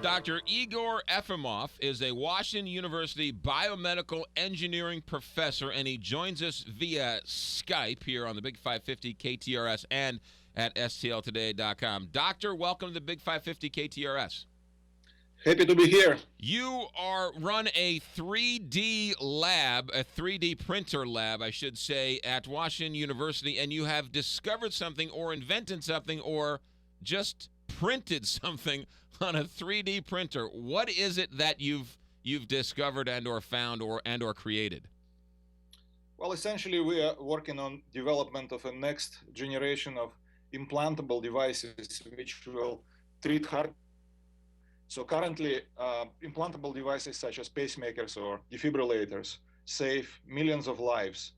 Dr. Igor Efimov is a Washington University biomedical engineering professor, and he joins us via Skype here on the Big 550 KTRS and at stltoday.com. Doctor, welcome to the Big 550 KTRS. Happy to be here. You run a 3D lab, a 3D printer lab, I should say, at Washington University, and you have discovered something or invented something or just printed something on a 3D printer. What is it that you've discovered and or found or created? Well, essentially, we are working on development of a next generation of implantable devices which will treat heart. So currently, implantable devices such as pacemakers or defibrillators save millions of lives,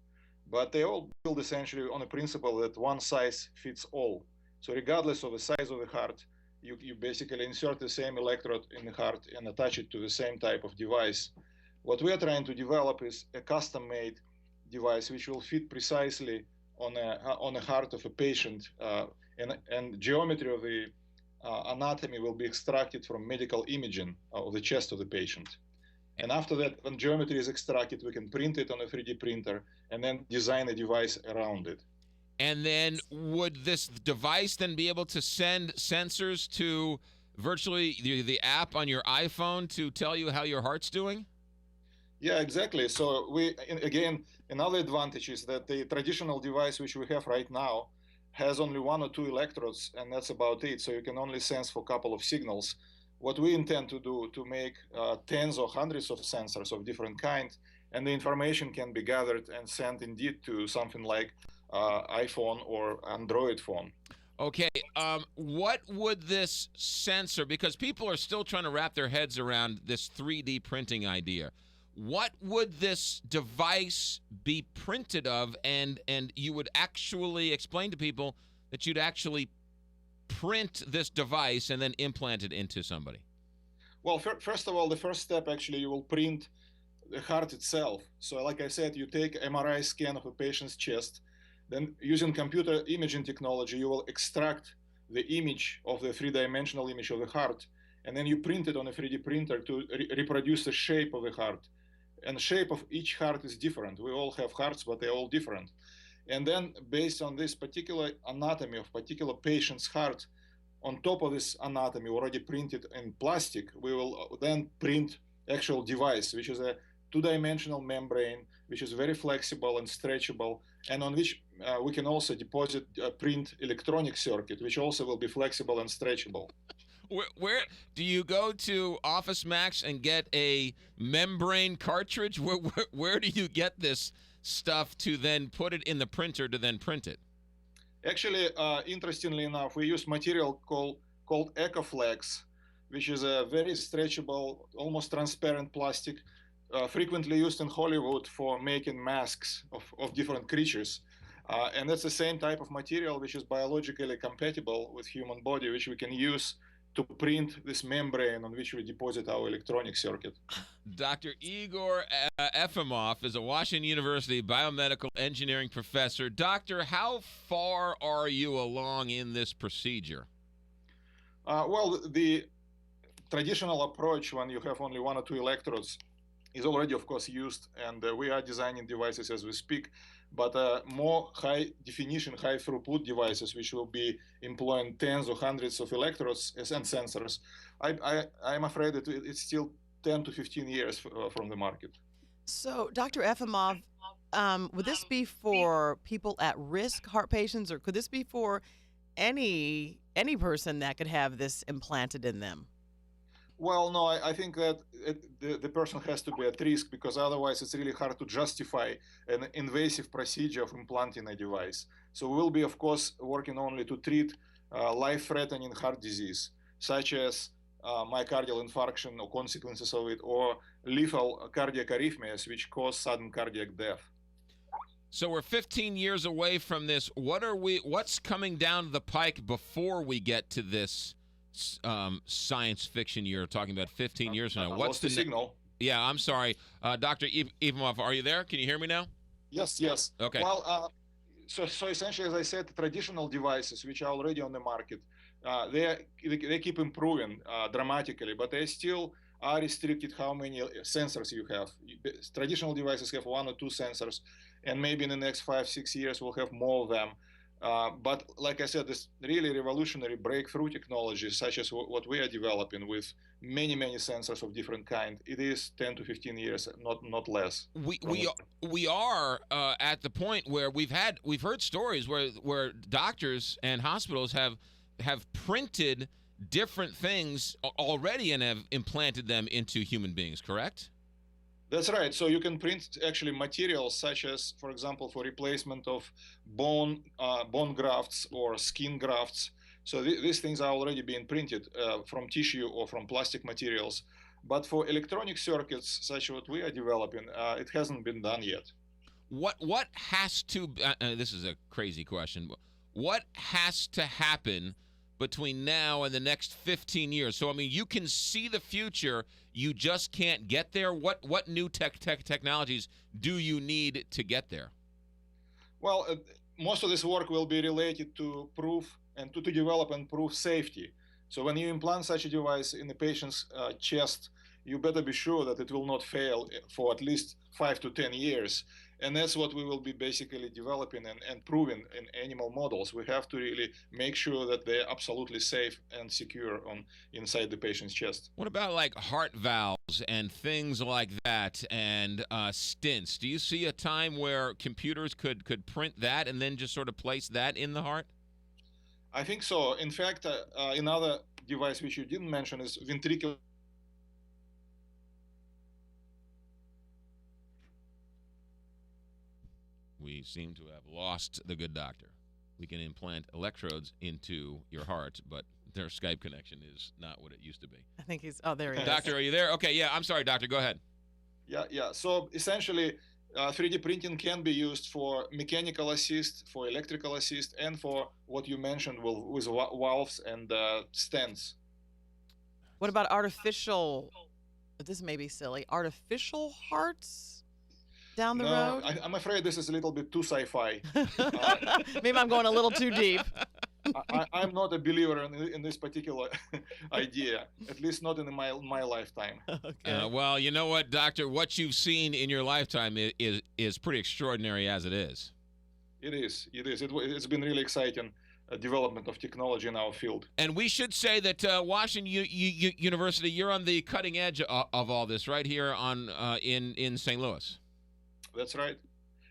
but they all build essentially on a principle that one size fits all. So regardless of the size of the heart, you basically insert the same electrode in the heart and attach it to the same type of device. What we are trying to develop is a custom-made device which will fit precisely on a heart of a patient, and geometry of the anatomy will be extracted from medical imaging of the chest of the patient. And after that, when geometry is extracted, we can print it on a 3D printer and then design a device around it. And then would this device then be able to send sensors to virtually the app on your iPhone to tell you how your heart's doing? Yeah, exactly. So again, another advantage is that the traditional device which we have right now has only one or two electrodes, and that's about it. So you can only sense for a couple of signals. What we intend to do to make tens or hundreds of sensors of different kinds, and the information can be gathered and sent indeed to something like iPhone or Android phone. Okay, what would this sensor, because people are still trying to wrap their heads around this 3D printing idea, what would this device be printed of, and you would actually explain to people that you'd actually print this device and then implant it into somebody? Well, first of all, the first step, actually, you will print the heart itself. So like I said, you take MRI scan of a patient's chest, then using computer imaging technology, you will extract the image of the three-dimensional image of the heart, and then you print it on a 3D printer to reproduce the shape of the heart. And the shape of each heart is different. We all have hearts, but they're all different. And then based on this particular anatomy of particular patient's heart, on top of this anatomy already printed in plastic, we will then print actual device, which is a two-dimensional membrane, which is very flexible and stretchable, and on which we can also deposit print electronic circuit, which also will be flexible and stretchable. Where do you go to Office Max and get a membrane cartridge? Where do you get this stuff to then put it in the printer to then print it? Actually, interestingly enough, we use material called EcoFlex, which is a very stretchable, almost transparent plastic, frequently used in Hollywood for making masks of different creatures. And that's the same type of material which is biologically compatible with human body, which we can use to print this membrane on which we deposit our electronic circuit. Dr. Igor Efimov is a Washington University biomedical engineering professor. Doctor, how far are you along in this procedure? Well, the traditional approach, when you have only one or two electrodes, is already, of course, used, and we are designing devices as we speak, but more high-definition, high-throughput devices, which will be employing tens or hundreds of electrodes and sensors. I'm afraid that it's still 10 to 15 years from the market. So, Dr. Efimov, would this be for people at risk, heart patients, or could this be for any person that could have this implanted in them? Well, no, I think that the person has to be at risk, because otherwise it's really hard to justify an invasive procedure of implanting a device. So we will be, of course, working only to treat life-threatening heart disease, such as myocardial infarction or consequences of it, or lethal cardiac arrhythmias, which cause sudden cardiac death. So we're 15 years away from this. What's coming down the pike before we get to this science fiction you're talking about 15 years from now? What's the signal? Yeah, I'm sorry. Dr. Efimov, are you there? Can you hear me now? Yes. Okay. Well, so essentially, as I said, traditional devices, which are already on the market, they keep improving dramatically, but they still are restricted how many sensors you have. Traditional devices have 1 or 2 sensors, and maybe in the next 5-6 years we'll have more of them. But like I said, this really revolutionary breakthrough technology, such as what we are developing with many sensors of different kind, it is 10 to 15 years, not less. We are at the point where we've heard stories where doctors and hospitals have printed different things already and have implanted them into human beings, correct? That's right. So you can print actually materials such as, for example, for replacement of bone grafts or skin grafts. So these things are already being printed from tissue or from plastic materials. But for electronic circuits, such as what we are developing, it hasn't been done yet. What has to? This is a crazy question. What has to happen between now and the next 15 years? So, I mean, you can see the future, you just can't get there. What new technologies do you need to get there? Well, most of this work will be related to proof and to develop and prove safety. So when you implant such a device in the patient's chest, you better be sure that it will not fail for at least 5 to 10 years. And that's what we will be basically developing and proving in animal models. We have to really make sure that they're absolutely safe and secure inside the patient's chest. What about like heart valves and things like that, and stents? Do you see a time where computers could print that and then just sort of place that in the heart? I think so. In fact, another device which you didn't mention is ventricular. We seem to have lost the good doctor. We can implant electrodes into your heart, but their Skype connection is not what it used to be. I think he's. Oh, there he is. Doctor, are you there? Okay, yeah. I'm sorry, doctor. Go ahead. Yeah. So essentially, 3D printing can be used for mechanical assist, for electrical assist, and for what you mentioned with valves and stents. What about artificial? This may be silly. Artificial hearts down the road? I'm afraid this is a little bit too sci-fi. Maybe I'm going a little too deep. I'm not a believer in this particular idea, at least not in my lifetime. Okay. Well, you know what, doctor? What you've seen in your lifetime is pretty extraordinary as it is. It is. It's been really exciting development of technology in our field. And we should say that Washington University, you're on the cutting edge of all this right here in St. Louis. That's right.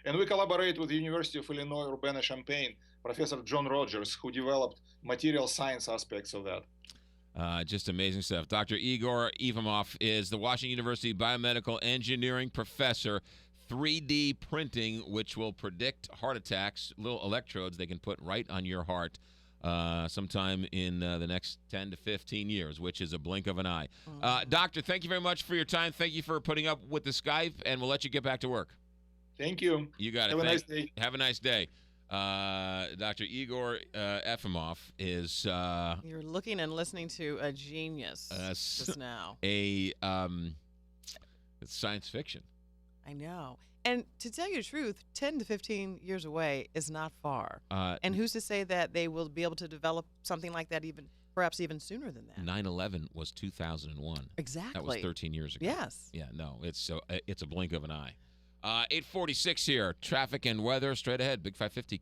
And we collaborate with the University of Illinois Urbana-Champaign, Professor John Rogers, who developed material science aspects of that. Just amazing stuff. Dr. Igor Efimov is the Washington University Biomedical Engineering Professor. 3D printing, which will predict heart attacks, little electrodes they can put right on your heart sometime in the next 10 to 15 years, which is a blink of an eye. Doctor, thank you very much for your time. Thank you for putting up with the Skype, and we'll let you get back to work. Thank you. You got it. Have a nice day. Have a nice day. Dr. Igor Efimov is... You're looking and listening to a genius just now. It's science fiction. I know. And to tell you the truth, 10 to 15 years away is not far. And who's to say that they will be able to develop something like that perhaps even sooner than that? 9/11 was 2001. Exactly. That was 13 years ago. Yes. Yeah, no, it's a blink of an eye. 8:46 here. Traffic and weather straight ahead. Big 550.